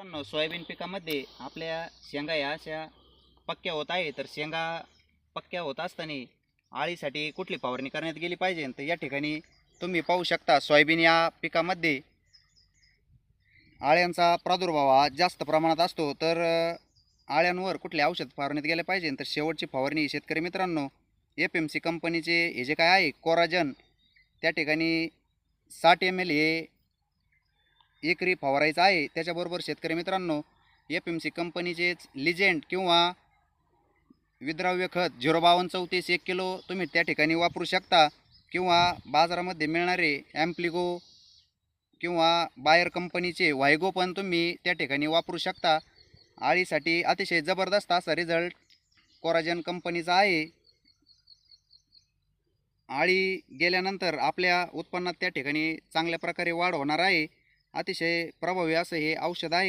मित्रांनो, सोयाबीन पिकामध्ये आपल्या शेंगा या अशा पक्क्या होत आहे. तर शेंगा पक्क्या होत असताना आळीसाठी कुठली फवारणी करण्यात गेली पाहिजे, तर या ठिकाणी तुम्ही पाहू शकता सोयाबीन या पिकामध्ये आळ्यांचा प्रादुर्भाव हा जास्त प्रमाणात असतो. तर आळ्यांवर कुठले औषध फवारण्यात गेले पाहिजे, तर शेवटची फवारणी शेतकरी मित्रांनो FMC कंपनीचे हे जे काय आहे कोराजन, त्या ठिकाणी 60 ml हे एकरी फवारायचं आहे. त्याच्याबरोबर शेतकरी मित्रांनो FMC कंपनीचेच लिजेंड किंवा विद्राव्य खत 05234 1 किलो तुम्ही त्या ठिकाणी वापरू शकता, किंवा बाजारामध्ये मिळणारे ॲम्प्लिगो किंवा बायर कंपनीचे वायगो पण तुम्ही त्या ठिकाणी वापरू शकता. आळीसाठी अतिशय जबरदस्त असा रिझल्ट कोराजन कंपनीचा आहे. आळी गेल्यानंतर आपल्या उत्पन्नात त्या ठिकाणी चांगल्या प्रकारे वाढ होणार आहे. अतिशय प्रभावी असं हे औषध आहे.